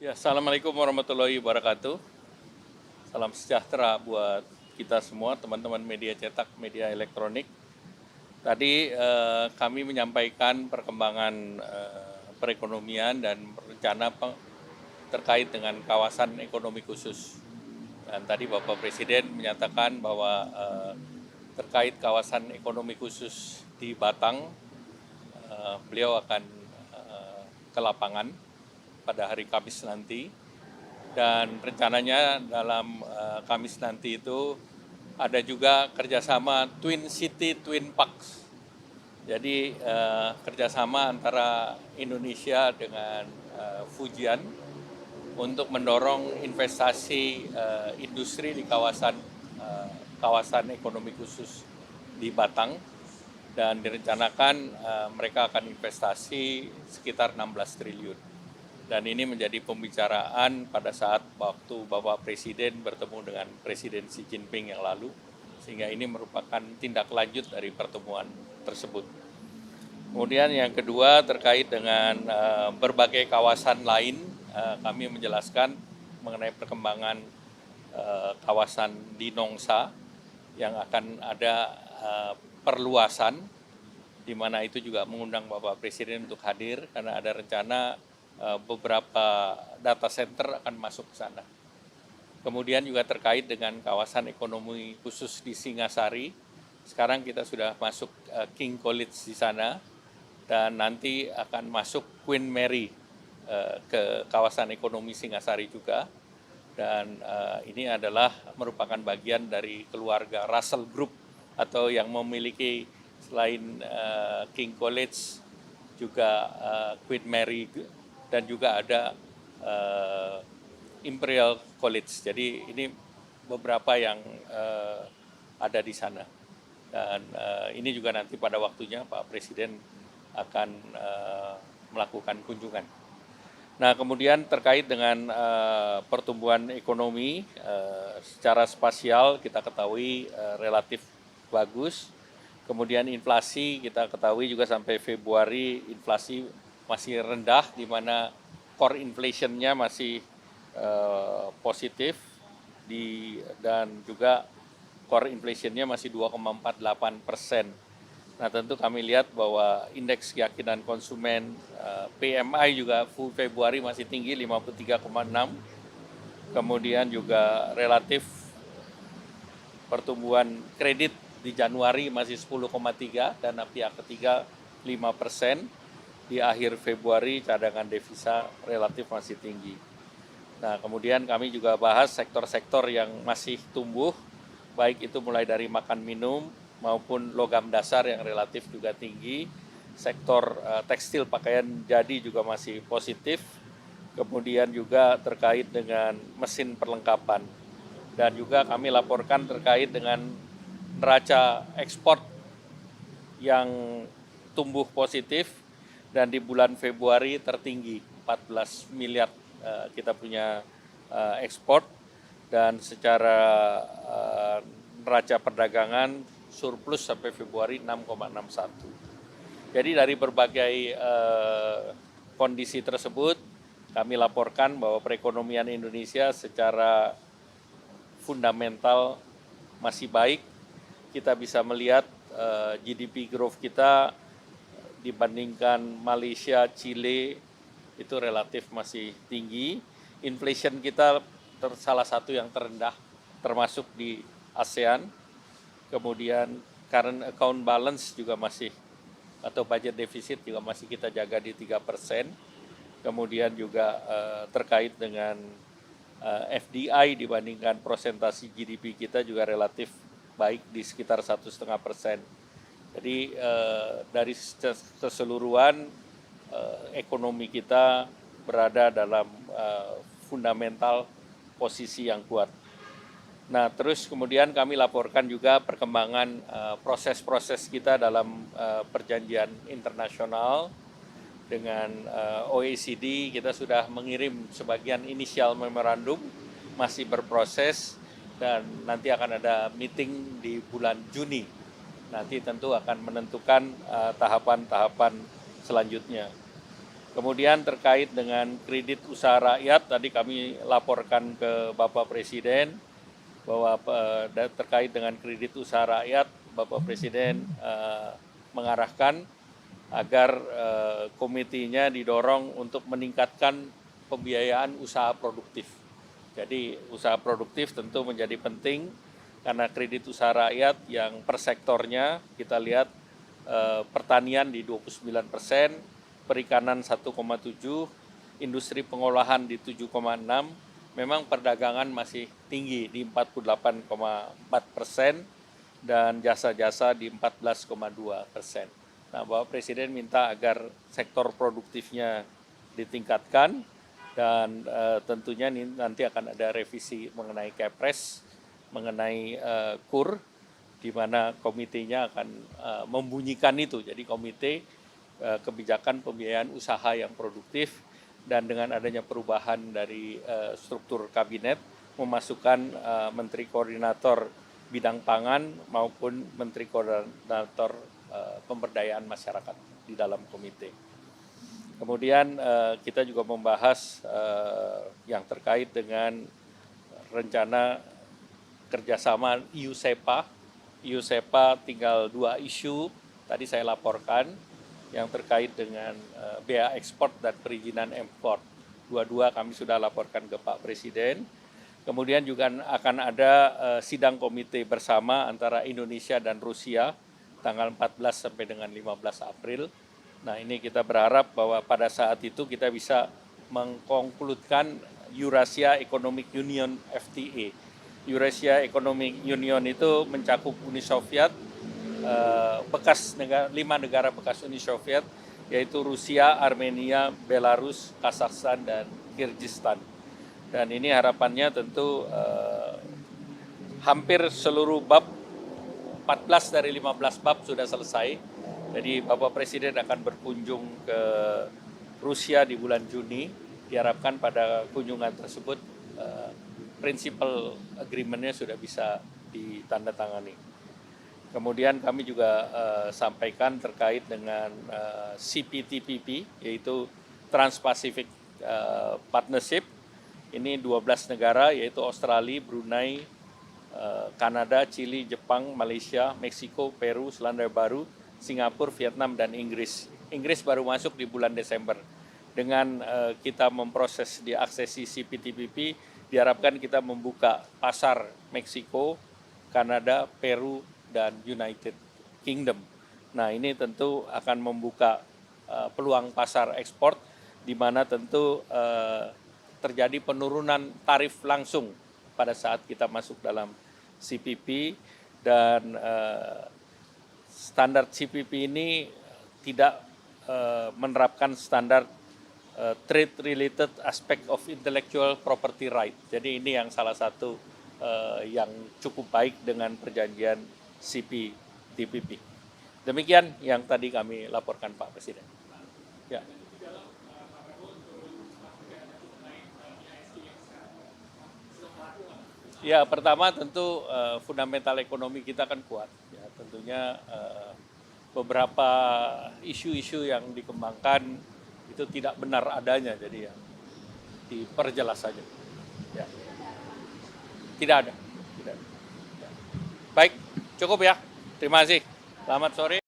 Ya, Assalamualaikum warahmatullahi wabarakatuh. Salam sejahtera buat kita semua, teman-teman media cetak, media elektronik. Tadi kami menyampaikan perkembangan perekonomian dan rencana terkait dengan kawasan ekonomi khusus. Dan tadi Bapak Presiden menyatakan bahwa terkait kawasan ekonomi khusus di Batang, beliau akan ke lapangan pada hari Kamis nanti, dan rencananya dalam Kamis nanti itu ada juga kerjasama Twin City Twin Parks. Jadi kerjasama antara Indonesia dengan Fujian untuk mendorong investasi industri di kawasan ekonomi khusus di Batang, dan direncanakan mereka akan investasi sekitar 16 triliun. Dan ini menjadi pembicaraan pada saat waktu Bapak Presiden bertemu dengan Presiden Xi Jinping yang lalu, sehingga ini merupakan tindak lanjut dari pertemuan tersebut. Kemudian yang kedua terkait dengan berbagai kawasan lain, kami menjelaskan mengenai perkembangan kawasan di Nongsa yang akan ada perluasan, di mana itu juga mengundang Bapak Presiden untuk hadir karena ada rencana beberapa data center akan masuk ke sana. Kemudian juga terkait dengan kawasan ekonomi khusus di Singasari, sekarang kita sudah masuk King College di sana, dan nanti akan masuk Queen Mary ke kawasan ekonomi Singasari juga. Dan ini adalah merupakan bagian dari keluarga Russell Group, atau yang memiliki selain King College juga Queen Mary, dan juga ada Imperial College. Jadi ini beberapa yang ada di sana. Dan ini juga nanti pada waktunya Pak Presiden akan melakukan kunjungan. Nah, kemudian terkait dengan pertumbuhan ekonomi secara spasial kita ketahui relatif bagus. Kemudian inflasi kita ketahui juga sampai Februari inflasi masih rendah, di mana core inflation-nya masih positif, dan juga core inflation-nya masih 2,48%. Nah, tentu kami lihat bahwa indeks keyakinan konsumen PMI juga Februari masih tinggi 53,6. Kemudian juga relatif pertumbuhan kredit di Januari masih 10,3, dan pihak ketiga 5%. Di akhir Februari cadangan devisa relatif masih tinggi. Nah, kemudian kami juga bahas sektor-sektor yang masih tumbuh, baik itu mulai dari makan minum maupun logam dasar yang relatif juga tinggi. Sektor tekstil pakaian jadi juga masih positif. Kemudian juga terkait dengan mesin perlengkapan. Dan juga kami laporkan terkait dengan neraca ekspor yang tumbuh positif, dan di bulan Februari tertinggi 14 miliar kita punya ekspor, dan secara neraca perdagangan surplus sampai Februari 6,61. Jadi dari berbagai kondisi tersebut kami laporkan bahwa perekonomian Indonesia secara fundamental masih baik. Kita bisa melihat GDP growth kita dibandingkan Malaysia, Chile itu relatif masih tinggi. Inflation kita salah satu yang terendah termasuk di ASEAN. Kemudian current account balance juga masih, atau budget defisit juga masih kita jaga di 3%. Kemudian juga terkait dengan FDI dibandingkan prosentasi GDP kita juga relatif baik di sekitar 1,5%. Jadi dari keseluruhan ekonomi kita berada dalam fundamental posisi yang kuat. Nah, terus kemudian kami laporkan juga perkembangan proses-proses kita dalam perjanjian internasional dengan OECD. Kita sudah mengirim sebagian inisial memorandum, masih berproses, dan nanti akan ada meeting di bulan Juni. Nanti tentu akan menentukan tahapan-tahapan selanjutnya. Kemudian terkait dengan kredit usaha rakyat, tadi kami laporkan ke Bapak Presiden bahwa terkait dengan kredit usaha rakyat, Bapak Presiden mengarahkan agar komitinya didorong untuk meningkatkan pembiayaan usaha produktif. Jadi usaha produktif tentu menjadi penting karena kredit usaha rakyat yang per sektornya kita lihat pertanian di 29%, perikanan 1,7, industri pengolahan di 7,6, memang perdagangan masih tinggi di 48,4% dan jasa-jasa di 14,2%. Nah, Bapak Presiden minta agar sektor produktifnya ditingkatkan dan tentunya nanti akan ada revisi mengenai Kepres, mengenai KUR, di mana komitenya akan membunyikan itu. Jadi komite kebijakan pembiayaan usaha yang produktif dan dengan adanya perubahan dari struktur kabinet memasukkan menteri koordinator bidang pangan maupun menteri koordinator pemberdayaan masyarakat di dalam komite. Kemudian kita juga membahas yang terkait dengan rencana kerjasama EU-SEPA. EU-SEPA tinggal 2 isu, tadi saya laporkan, yang terkait dengan bea ekspor dan perizinan ekspor. Dua-dua kami sudah laporkan ke Pak Presiden. Kemudian juga akan ada sidang komite bersama antara Indonesia dan Rusia tanggal 14 sampai dengan 15 April. Nah, ini kita berharap bahwa pada saat itu kita bisa mengkonkludkan Eurasia Economic Union FTA. Eurasia Economic Union itu mencakup Uni Soviet, bekas 5 negara bekas Uni Soviet, yaitu Rusia, Armenia, Belarus, Kazakhstan, dan Kyrgyzstan. Dan ini harapannya tentu hampir seluruh bab 14 dari 15 bab sudah selesai. Jadi Bapak Presiden akan berkunjung ke Rusia di bulan Juni. Diharapkan pada kunjungan tersebut principal agreement-nya sudah bisa ditandatangani. Kemudian kami juga sampaikan terkait dengan CPTPP, yaitu Trans-Pacific Partnership. Ini 12 negara, yaitu Australia, Brunei, Kanada, Chili, Jepang, Malaysia, Meksiko, Peru, Selandia Baru, Singapura, Vietnam, dan Inggris. Inggris baru masuk di bulan Desember. Dengan kita memproses diaksesi CPTPP, diharapkan kita membuka pasar Meksiko, Kanada, Peru, dan United Kingdom. Nah, ini tentu akan membuka peluang pasar ekspor, di mana tentu terjadi penurunan tarif langsung pada saat kita masuk dalam CPP, dan standar CPP ini tidak menerapkan standar trade related aspect of intellectual property right. Jadi ini yang salah satu yang cukup baik dengan perjanjian CPTPP. Demikian yang tadi kami laporkan Pak Presiden. Ya. Ya, pertama tentu fundamental ekonomi kita kan kuat. Ya, tentunya beberapa isu-isu yang dikembangkan itu tidak benar adanya, jadi ya diperjelas saja. Ya. Tidak ada. Tidak ada. Ya. Baik, cukup ya. Terima kasih. Selamat sore.